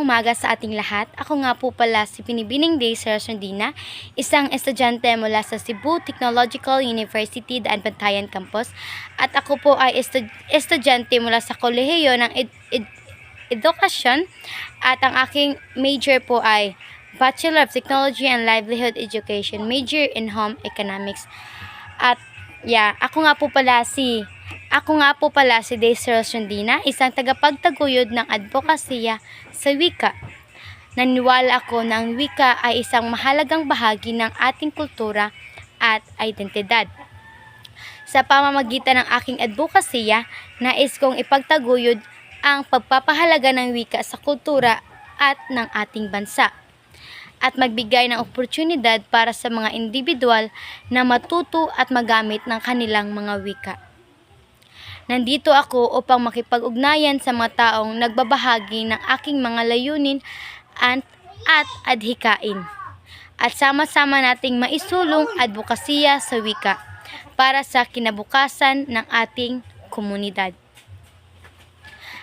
umaga sa ating lahat. Ako nga po pala si Binibining Day Serasondina, isang estudyante mula sa Cebu Technological University, Daanbantayan Campus. At ako po ay estudyante mula sa kolehiyo ng edukasyon. At ang aking major po ay Bachelor of Technology and Livelihood Education, major in Home Economics. At ako nga po pala si Daisy Rosundina, isang tagapagtaguyod ng advokasya sa wika. Naniwala ako na ang wika ay isang mahalagang bahagi ng ating kultura at identidad. Sa pamamagitan ng aking advokasya, nais kong ipagtaguyod ang pagpapahalaga ng wika sa kultura at ng ating bansa, at magbigay ng oportunidad para sa mga individual na matuto at magamit ng kanilang mga wika. Nandito ako upang makipag-ugnayan sa mga taong nagbabahagi ng aking mga layunin at adhikain. At sama-sama nating maisulong advokasya sa wika para sa kinabukasan ng ating komunidad.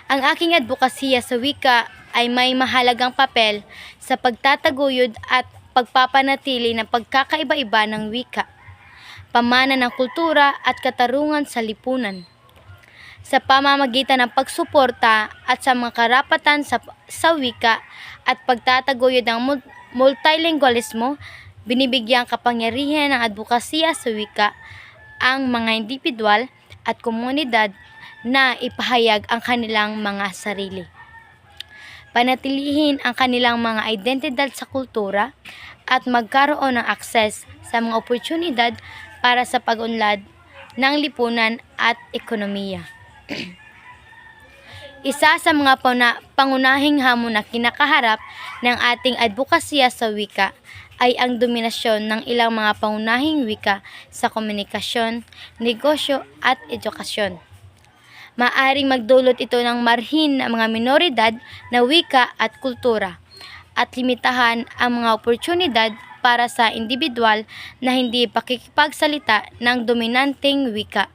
Ang aking advokasya sa wika ay may mahalagang papel sa pagtataguyod at pagpapanatili ng pagkakaiba-iba ng wika, pamana ng kultura at katarungan sa lipunan. Sa pamamagitan ng pagsuporta at sa mga karapatan sa wika at pagtataguyod ng multilingualismo, binibigyang kapangyarihan ng advokasya sa wika ang mga individual at komunidad na ipahayag ang kanilang mga sarili, panatilihin ang kanilang mga identidad sa kultura, at magkaroon ng akses sa mga oportunidad para sa pag-unlad ng lipunan at ekonomiya. Isa sa mga pangunahing hamon na kinakaharap ng ating advokasya sa wika ay ang dominasyon ng ilang mga pangunahing wika sa komunikasyon, negosyo at edukasyon. Maaring magdulot ito ng marhin ng mga minoridad na wika at kultura, at limitahan ang mga oportunidad para sa individual na hindi pakikipagsalita ng dominanteng wika.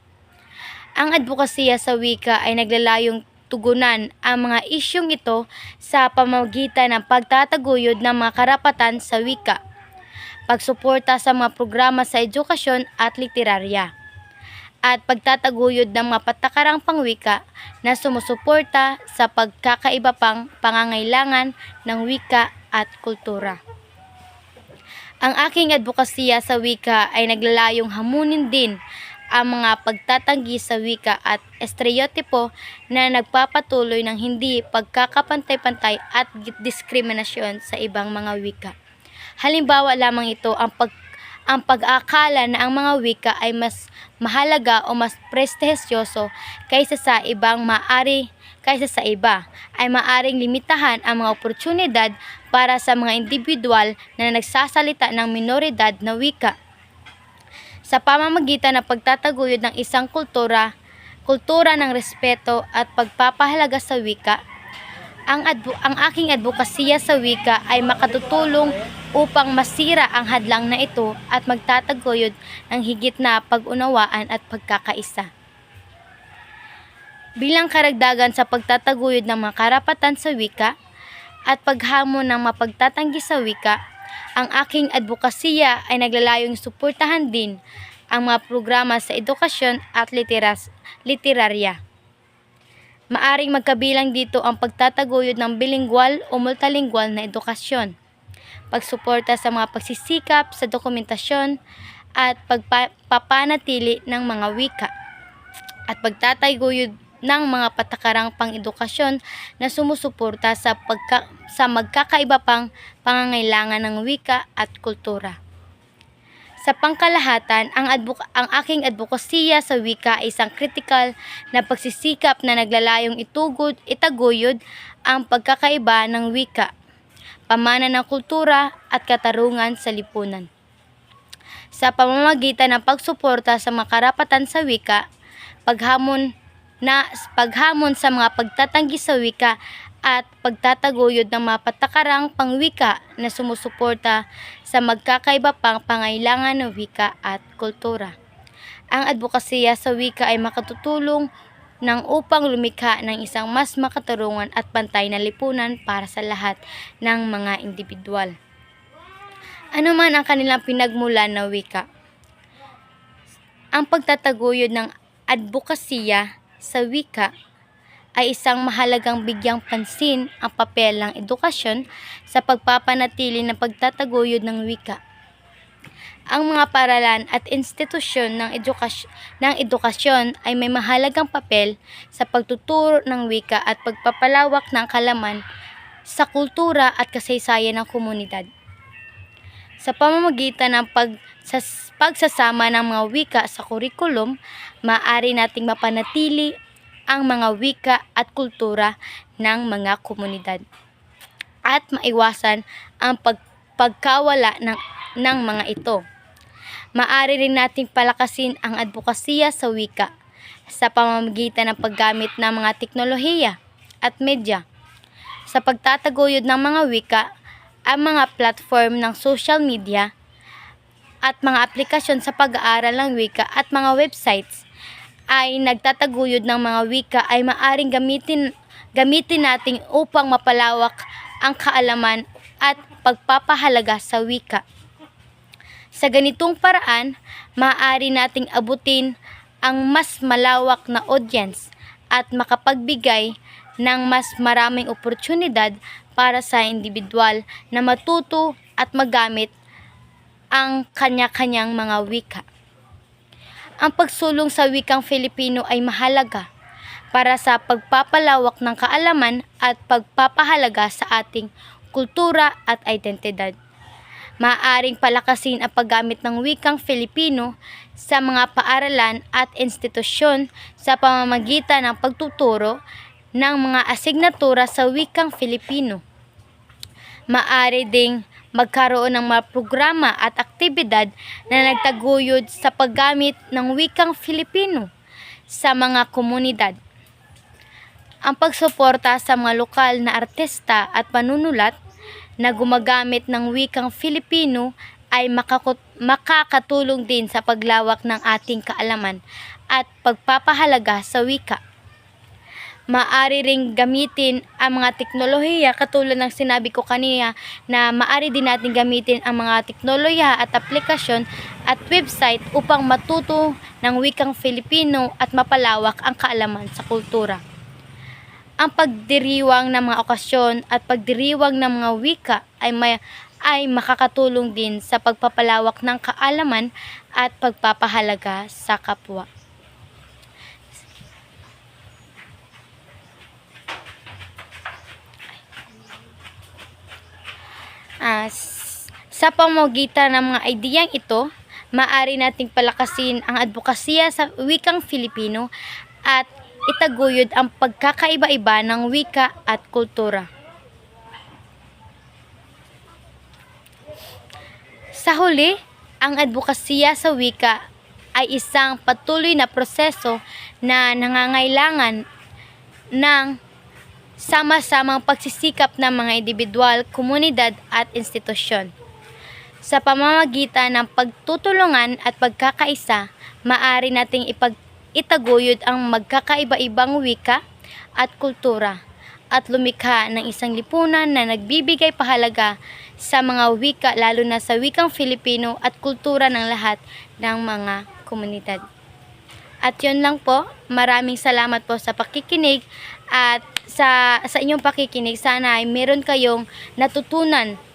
Ang advokasya sa wika ay naglalayong tugunan ang mga isyung ito sa pamamagitan ng pagtataguyod ng mga karapatan sa wika, pagsuporta sa mga programa sa edukasyon at literarya, at pagtataguyod ng mga patakarang pangwika na sumusuporta sa pagkakaiba pang pangangailangan ng wika at kultura. Ang aking advokasya sa wika ay naglalayong hamunin din ang mga pagtatanggi sa wika at estereotipo na nagpapatuloy ng hindi pagkakapantay-pantay at diskriminasyon sa ibang mga wika. Halimbawa lamang ito ang pag-aakala na ang mga wika ay mas mahalaga o mas prestihyoso kaysa sa iba ay maaring limitahan ang mga oportunidad para sa mga individual na nagsasalita ng minoridad na wika. Sa pamamagitan ng pagtataguyod ng isang kultura ng respeto at pagpapahalaga sa wika, ang aking advokasya sa wika ay makatutulong upang masira ang hadlang na ito at magtataguyod ng higit na pag-unawaan at pagkakaisa. Bilang karagdagan sa pagtataguyod ng mga karapatan sa wika at paghamon ng mapagtatanggi sa wika, ang aking advokasya ay naglalayong suportahan din ang mga programa sa edukasyon at literarya. Maaring magkabilang dito ang pagtataguyod ng bilingual o multilingual na edukasyon, pagsuporta sa mga pagsisikap sa dokumentasyon at pagpapanatili ng mga wika, at pagtataguyod ng mga patakarang pang-edukasyon na sumusuporta sa magkakaiba pang pangangailangan ng wika at kultura. Sa pangkalahatan, ang aking advokasya sa wika ay isang kritikal na pagsisikap na naglalayong itaguyod ang pagkakaiba ng wika, pamana ng kultura at katarungan sa lipunan. Sa pamamagitan ng pagsuporta sa mga karapatan sa wika, paghamon sa mga pagtatanggi sa wika at pagtataguyod ng mga patakarang pangwika na sumusuporta sa magkakaiba pang pangailangan ng wika at kultura. Ang advokasya sa wika ay makatutulong upang lumikha ng isang mas makatarungan at pantay na lipunan para sa lahat ng mga individual. Ano man ang kanilang pinagmulan na wika. Ang pagtataguyod ng adbokasya sa wika ay isang mahalagang bigyang pansin ang papel ng edukasyon sa pagpapanatili ng pagtataguyod ng wika. Ang mga paaralan at institusyon ng edukasyon ay may mahalagang papel sa pagtuturo ng wika at pagpapalawak ng kaalaman sa kultura at kasaysayan ng komunidad. Sa pamamagitan ng pagsasama ng mga wika sa kurikulum, maaari nating mapanatili ang mga wika at kultura ng mga komunidad at maiwasan ang pagkawala ng mga ito. Maaari rin nating palakasin ang adbokasya sa wika sa pamamagitan ng paggamit ng mga teknolohiya at media. Sa pagtataguyod ng mga wika, ang mga platform ng social media at mga aplikasyon sa pag-aaral ng wika at mga websites ay nagtataguyod ng mga wika ay maaring gamitin natin upang mapalawak ang kaalaman at pagpapahalaga sa wika. Sa ganitong paraan, maaari nating abutin ang mas malawak na audience at makapagbigay ng mas maraming oportunidad para sa individual na matuto at magamit ang kanya-kanyang mga wika. Ang pagsulong sa wikang Filipino ay mahalaga para sa pagpapalawak ng kaalaman at pagpapahalaga sa ating kultura at identidad. Maaaring palakasin ang paggamit ng wikang Filipino sa mga paaralan at institusyon sa pamamagitan ng pagtuturo ng mga asignatura sa wikang Filipino. Maaari ding magkaroon ng mga programa at aktibidad na nagtaguyod sa paggamit ng wikang Filipino sa mga komunidad. Ang pagsuporta sa mga lokal na artista at panunulat na gumagamit ng wikang Filipino ay makakatulong din sa paglawak ng ating kaalaman at pagpapahalaga sa wika. Maaari ring gamitin ang mga teknolohiya katulad ng sinabi ko kanina na maaari din natin gamitin ang mga teknolohiya at aplikasyon at website upang matuto ng wikang Filipino at mapalawak ang kaalaman sa kultura. Ang pagdiriwang ng mga okasyon at pagdiriwang ng mga wika ay makakatulong din sa pagpapalawak ng kaalaman at pagpapahalaga sa kapwa. Sa pamamagitan ng mga ideyang ito, maaari nating palakasin ang adbokasya sa wikang Filipino at itaguyod ang pagkakaiba-iba ng wika at kultura. Sa huli, ang adbokasya sa wika ay isang patuloy na proseso na nangangailangan ng sama-samang pagsisikap ng mga individual, komunidad at institusyon. Sa pamamagitan ng pagtutulungan at pagkakaisa, maaari nating itaguyod ang magkakaiba-ibang wika at kultura at lumikha ng isang lipunan na nagbibigay pahalaga sa mga wika lalo na sa wikang Filipino at kultura ng lahat ng mga komunidad. At yun lang po, maraming salamat po sa pakikinig at sa inyong pakikinig. Sana ay meron kayong natutunan